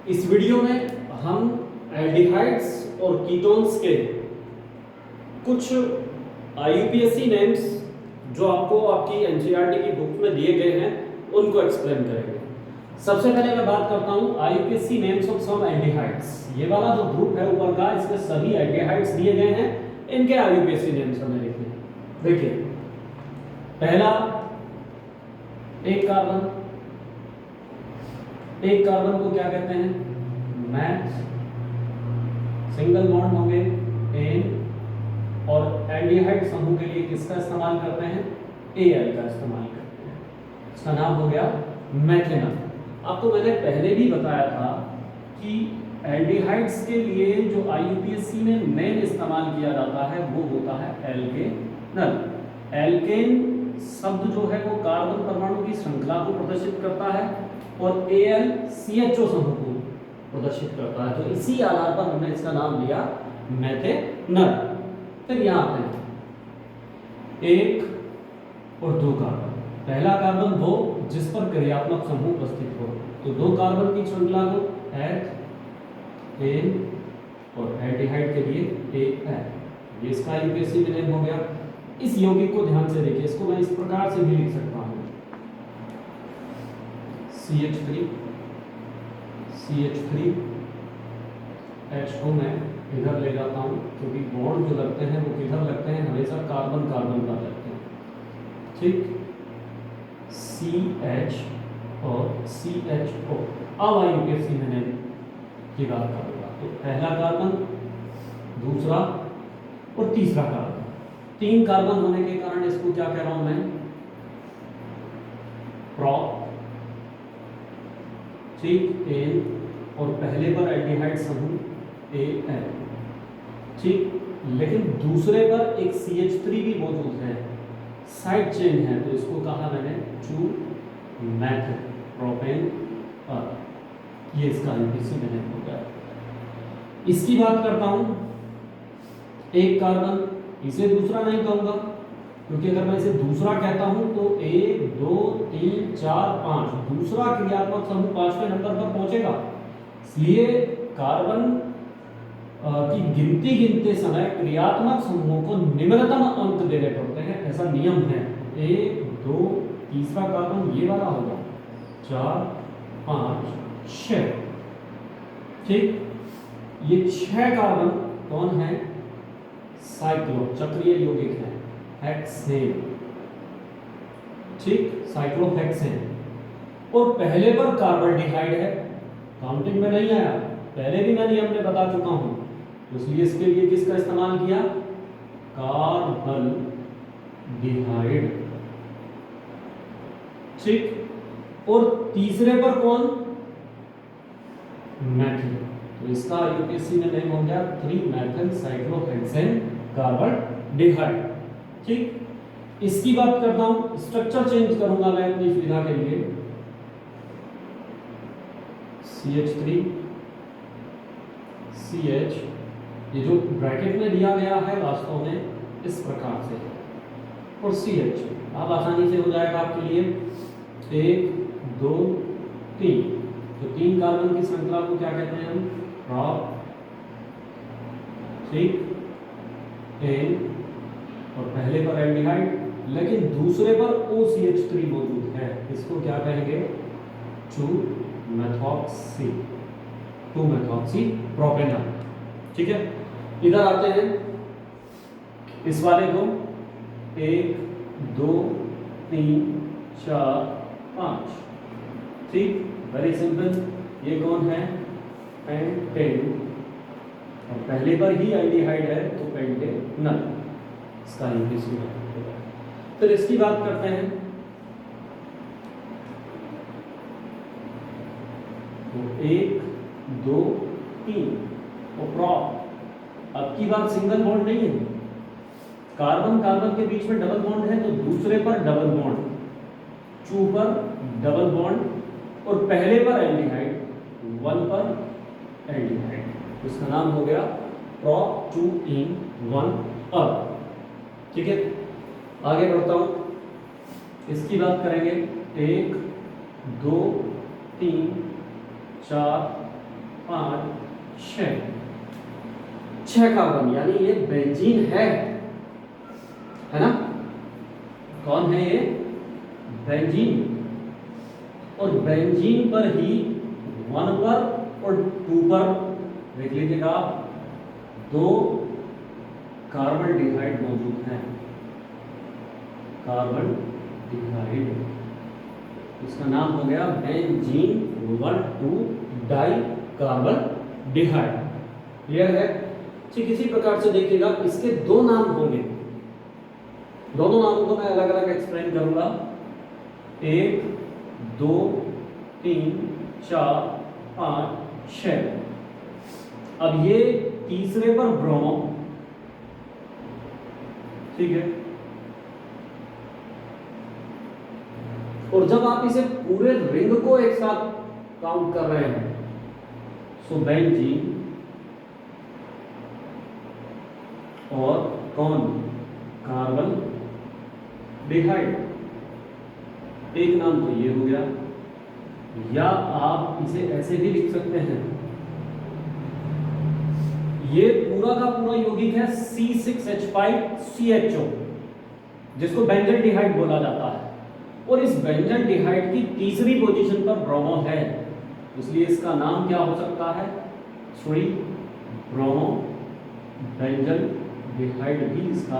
इस वीडियो में हम एल्डिहाइड्स और कीटोन्स के कुछ IUPAC नेम्स जो आपको आपकी NCERT की बुक में दिए गए हैं उनको एक्सप्लेन करेंगे। सबसे पहले मैं बात करता हूं IUPAC names of some aldehydes. ये वाला जो ग्रुप है ऊपर का, इसमें सभी एल्डिहाइड्स दिए गए हैं, इनके IUPAC नेम्स हमें लिखने हैं। देखिए, पहला एक कार्बन को क्या कहते हैं? मैथ। सिंगल बॉन्ड होंगे एन, और एल्डिहाइड समूह के लिए किसका इस्तेमाल करते हैं? Al का इस्तेमाल करते हैं। इसका नाम हो गया मैथेनॉल। आपको मैंने पहले भी बताया था कि एल्डिहाइड्स के लिए जो IUPAC में मेन इस्तेमाल किया जाता है वो होता है एल्केनल। एल्केन शब्द जो है वो कार्बन परमाणु की श्रृंखला को प्रदर्शित करता है और Al CHO समूह को प्रदर्शित करता है। तो इसी आधार पर हमने इसका नाम लिया मैथेनॉल। फिर यहाँ आते हैं एक और दो कार्बन। पहला कार्बन वो जिस पर क्रियात्मक समूह उपस्थित हो, तो दो कार्बन की श्रृंखला को एथ एन और एल्डिहाइड के लिए AL। ये इसका IUPAC में नेम हो गया। इस यौगिक को ध्यान से देखिए, इसको मैं इस प्रकार से भी लिख सकता हूँ CH3 H2 में इधर ले जाता हूँ, क्योंकि बॉन्ड जो लगते हैं वो किधर लगते हैं? हमेशा कार्बन कार्बन पर लगते हैं। ठीक, CH और CHO। अब IUPAC मैंने की बात करूँगा। तो पहला कार्बन, दूसरा और तीसरा कार्बन। तीन कार्बन होने के कारण इसको क्या कह रहा हूं मैं? प्रॉप। ठीक, एन, और पहले पर एल्डिहाइड समूह AL। ठीक, लेकिन दूसरे पर एक CH3 भी मौजूद है, साइड चेन है, तो इसको कहा मैंने 2 मैथ प्रोपेन। ये इसका IUPAC मैंने हो गया। इसकी बात करता हूं, एक कार्बन, इसे दूसरा नहीं कहूंगा, क्योंकि अगर मैं इसे दूसरा कहता हूं तो 1 2 3 4 5 दूसरा क्रियात्मक समूह 5वें नंबर पर पहुंचेगा। इसलिए कार्बन की गिनती गिनते समय क्रियात्मक समूहों को निम्नतम अंक देने पड़ते हैं, ऐसा नियम है। 1 2 तीसरा कार्बन ये वाला होगा, 4 5 6। ठीक, ये 6 कार्बन कौन है? साइक्लो, चक्रीय यौगिक है, हेक्सेन। ठीक, साइक्लोहेक्सेन। और पहले पर कार्बोल्डिहाइड है, काउंटिंग में नहीं आया, पहले भी मैं नियम में बता चुका हूं, इसलिए इसके लिए किसका इस्तेमाल किया? कार्बोल्डिहाइड। ठीक, और तीसरे पर कौन? मैथिल। तो इसका IUPAC में नेम हो गया 3 मैथिल साइक्लोहेक्सेन कार्बोल्डिहाइड। ठीक, इसकी बात करता हूं, स्ट्रक्चर चेंज करूंगा मैं अपनी सुविधा के लिए। CH3 CH, ये जो ब्रैकेट में दिया गया है वास्तव में इस प्रकार से है, और CH अब आसानी से हो जाएगा आपके लिए। 1 2 3, तो 3 कार्बन की श्रृंखला को क्या कहते हैं हम? प्रॉप। ठीक, एन, और पहले पर एल्डिहाइड, लेकिन दूसरे पर OCH3 मौजूद है, इसको क्या कहेंगे? 2 मेथॉक्सी प्रोपेनॉल। ठीक है, इधर आते हैं इस वाले को, 1 2 3 4 5। ठीक, वेरी सिंपल। ये कौन है? पेंटेन, और पहले पर ही एल्डिहाइड है तो पेंटेनॉल, इसका IUPAC होगा। फिर इसकी बात करते हैं, तो 1 2 3 और प्रॉप। अब की बात सिंगल बॉन्ड नहीं है, कार्बन कार्बन के बीच में डबल बॉन्ड है, तो दूसरे पर डबल बॉन्ड, 2 पर डबल बॉन्ड, और पहले पर एल्डिहाइड, 1 पर एल्डिहाइड, इसका नाम हो गया प्रॉप 2 in 1 अब। ठीक है, आगे बढ़ता हूं, इसकी बात करेंगे। 1 2 3 4 5 6 कार्बन, यानी ये बेंजीन है ना? कौन है ये? बेंजीन। और बेंजीन पर ही 1 पर और 2 पर देख लीजिएगा आप 2 कार्बन डिहाइड मौजूद हैं। कार्बन डिहाइड, इसका नाम हो गया बेंजीन 1,2 डाई कार्बन डिहाइड। क्लियर है? ठीक इसी प्रकार से देखिएगा इसके 2 नाम होंगे, दोनों नामों को मैं अलग अलग एक्सप्लेन करूंगा। 1 2 3 4 5 6। अब ये तीसरे पर ब्रोमो, ठीक है। और जब आप इसे पूरे रिंग को एक साथ काउंट कर रहे हैं, सो बेंजीन और कौन? कार्बन डिहाइड। एक नाम तो ये हो गया, या आप इसे ऐसे भी लिख सकते हैं, ये पूरा का पूरा यौगिक है C6H5CHO, जिसको बेंजल डिहाइड बोला जाता है। और इस बेंजल डिहाइड की तीसरी पोजीशन पर ब्रोमो है, इसलिए इसका नाम क्या हो सकता है? 3 ब्रोमो बेंजल डिहाइड भी इसका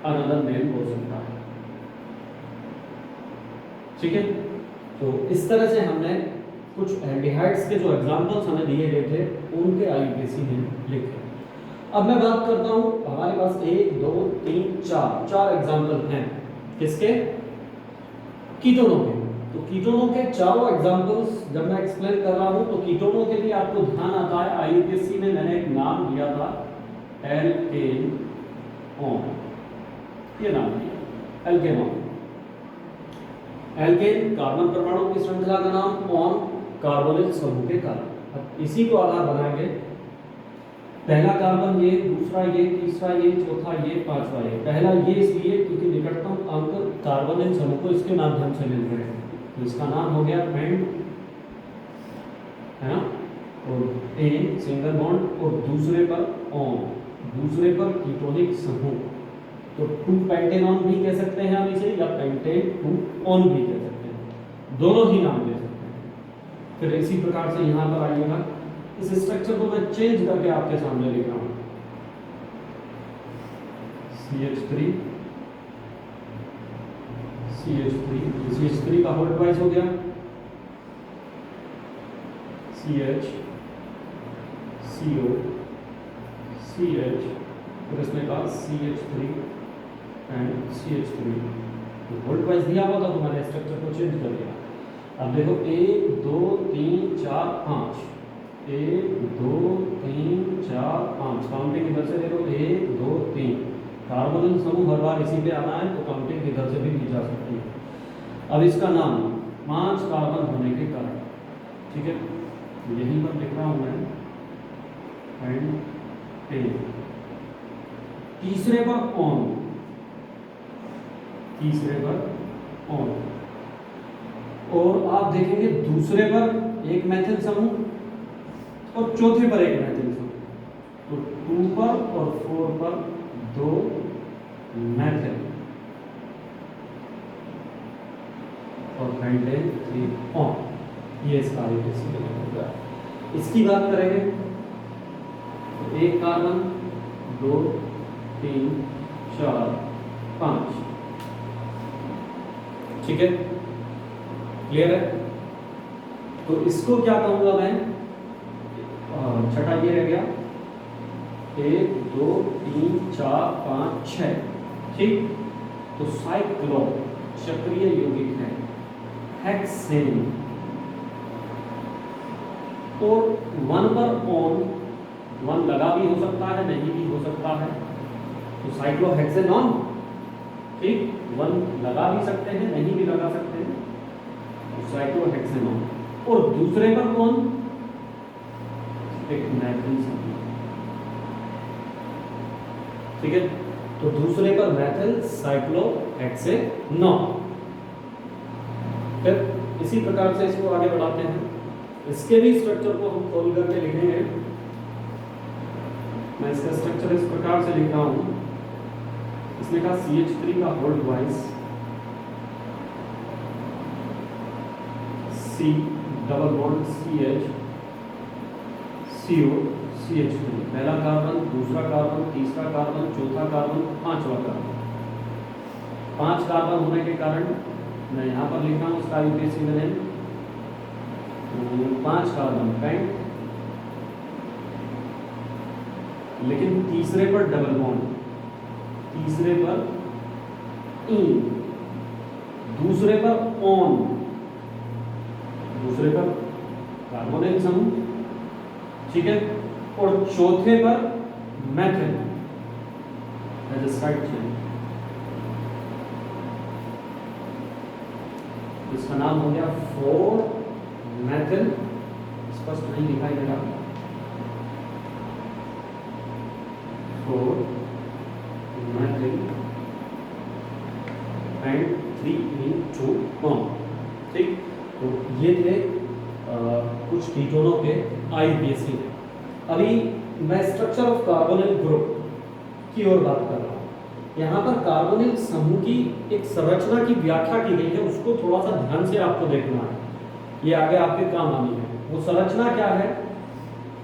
अनदर नेम हो सकता है। ठीक है, तो इस तरह से हमने कुछ एल्डिहाइड्स के जो एग्जांपल्स हमें दिए गए थे उनके आईयूपीएसी में लिखे। अब मैं बात करता हूं, हमारे पास 1 2 3 4 एग्जांपल हैं किसके? कीटोनों के। तो कीटोनों के चारों एग्जांपल्स जब मैं एक्सप्लेन कर रहा हूं तो कीटोनों के लिए आपको ध्यान आता है, आईयूपीएसी में मैंने एक नाम दिया था एल्केन, ये नाम दिया एल्केनॉन। एल्केन कार्बन परमाणु की श्रृंखला का नाम, ऑन कार्बोनिल समूह के कारण। अब इसी को आधार बनाएंगे, पहला कार्बन ये, दूसरा ये, तीसरा ये, चौथा ये, पांचवा ये। पहला ये इसलिए क्योंकि निकटतम अंक कार्बोनिल समूह को इसके माध्यम से मिल रहे हैं, तो इसका नाम हो गया पेंट, है ना? और ए सिंगल बॉन्ड और दूसरे पर ऑन, दूसरे पर कीटोनिक समूह, तो 2 पेंटेनॉन भी कह सकते हैं हम इसे, या पेंटेन 2 ऑन भी कह सकते हैं, दोनों ही नाम दे सकते हैं। फिर इसी प्रकार से यहाँ पर आइएगा, इस स्ट्रक्चर को मैं चेंज करके आपके सामने लिख रहा हूँ। CH3 CH3 का होल्ड वाइज हो गया, CH CO CH, फिर इसमें कहा CH3 एंड CH3, तो वोल्ट वाइज दिया हुआ था तो मैंने स्ट्रक्चर को चेंज कर दिया। अब देखो 1 2 3 4 5, 1 2 3 4 5, काउंटिंग इधर से देखो 1 2 3, कार्बोनिल समूह हर बार इसी पे आना है तो काउंटिंग इधर से भी की जा सकती है। अब इसका नाम 5 कार्बन होने के कारण, ठीक है, यहीं पर लिख रहा हूँ मैं एंड तीसरे पर ऑन, तीसरे पर ऑन, और आप देखेंगे दूसरे पर एक मैथिल समूह और चौथे पर एक मैथिल समूह, तो 2 पर और 4 पर 2 मैथिल और पेंटेन 3 ऑन। ये इसका आईयूपीएसी होगा। इसकी बात करेंगे तो 1 कार्बन 2 3 4 5, ठीक है, क्लियर है? तो इसको क्या कहूंगा मैं? छठा ये रह गया 1 2 3 4 5 6, ठीक। तो साइक्लो चक्रीय यौगिक है, हेक्सेन, और 1 पर ऑन, 1 लगा भी हो सकता है नहीं भी हो सकता है, तो साइक्लोहेक्सेनॉन, ठीक, 1 लगा भी सकते हैं नहीं भी लगा सकते हैं, तो साइक्लोहेक्सेनॉन। और दूसरे पर कौन? एक मैथिल समूह, ठीक है, तो दूसरे पर मैथिल साइक्लोहेक्सेनॉन। फिर इसी प्रकार से इसको आगे बढ़ाते हैं, इसके भी स्ट्रक्चर को हम खोल करके लिखेंगे। मैं इसका स्ट्रक्चर इस प्रकार से लिख रहा हूं। इसने कहा CH3 का hold wise C double bond CH CO CH3, पहला कार्बन, दूसरा कार्बन, तीसरा कार्बन, चौथा कार्बन, पांचवा कार्बन। 5 कार्बन होने के कारण मैं यहाँ पर लिख रहा हूँ इसका यूपीएससी में 5 कार्बन पेंट, लेकिन तीसरे पर डबल बॉन्ड, तीसरे पर इन, दूसरे पर ऑन, दूसरे पर कार्बोनिल समूह, ठीक है, और चौथे पर मेथिल साइड चेन। इसका नाम हो गया 4 मेथिल, स्पष्ट नहीं दिखाई दे रहा, 4 मेथिल एंड 3 ठीक। तो ये थे कुछ कीटोनों के IUPAC। अभी मैं स्ट्रक्चर ऑफ कार्बोनिल ग्रुप की ओर बात कर रहा हूँ। यहाँ पर कार्बोनिल समूह की एक संरचना की व्याख्या की गई है, उसको थोड़ा सा ध्यान से आपको देखना है, ये आगे आपके काम आनी है। वो संरचना क्या है,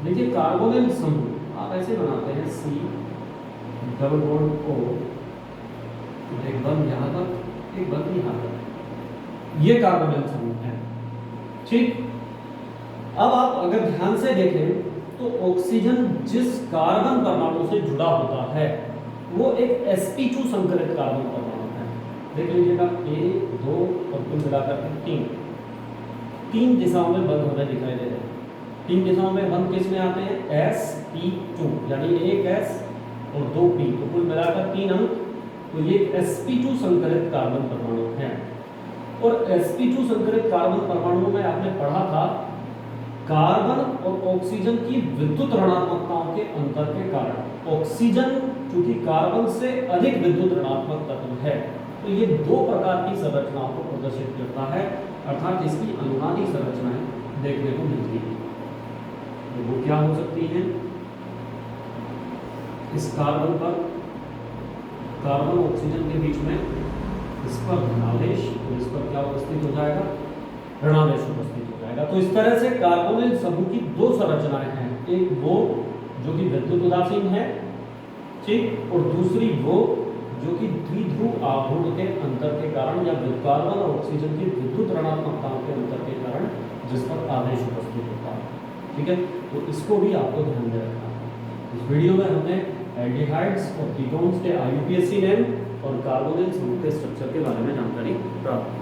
देखिए कार्बोनिल समूह आप ऐसे बनाते हैं C डबल बॉन्ड O, एक बंद यहाँ तक, एक बंद यहाँ तक, ये कार्बोनिल समूह है, ठीक। अब आप अगर ध्यान से देखें तो ऑक्सीजन जिस कार्बन परमाणु से जुड़ा होता है वो एक sp2 संकरित कार्बन परमाणु है। देख लीजिएगा 1 2 और कुल मिलाकर के 3 दिशाओं में बंद होने दिखाई दे रहे हैं। 3 दिशाओं में बंद किस में आते हैं, sp2, यानी एक s और 2 p, तो कुल मिलाकर 3 अंक, तो ये sp2 संकरित कार्बन परमाणु है। और sp2 संकरित कार्बन परमाणु में आपने पढ़ा था कार्बन और ऑक्सीजन की विद्युत ऋणात्मकताओं के अंतर के कारण ऑक्सीजन चूंकि कार्बन से अधिक विद्युत ऋणात्मक तत्व है, तो ये 2 प्रकार की संरचनाओं को प्रदर्शित करता है, अर्थात इसकी अनुनादी संरचनाएं देखने को मिलती है। तो वो क्या हो सकती हैं, इस कार्बन पर कार्बन ऑक्सीजन के बीच में इस पर ऋणावेश, और इस पर क्या उपस्थित हो जाएगा, ऋणावेश उपस्थित हो जाएगा। तो इस तरह से कार्बोनिल समूह की 2 संरचनाएं हैं, एक वो जो कि विद्युत उदासीन है, ठीक, और दूसरी वो जो कि द्विध्रुव आघूर्ण के अंतर के कारण या कार्बन और ऑक्सीजन की विद्युत ऋणात्मकताओं के अंतर के कारण जिस पर आवेश उपस्थित होता है, ठीक है। तो इसको भी आपको ध्यान में रखना है। इस वीडियो में हमने एल्डिहाइड्स और कीटोन्स के IUPAC नेम और कार्बोनिल समूह के स्ट्रक्चर के बारे में जानकारी प्राप्त की।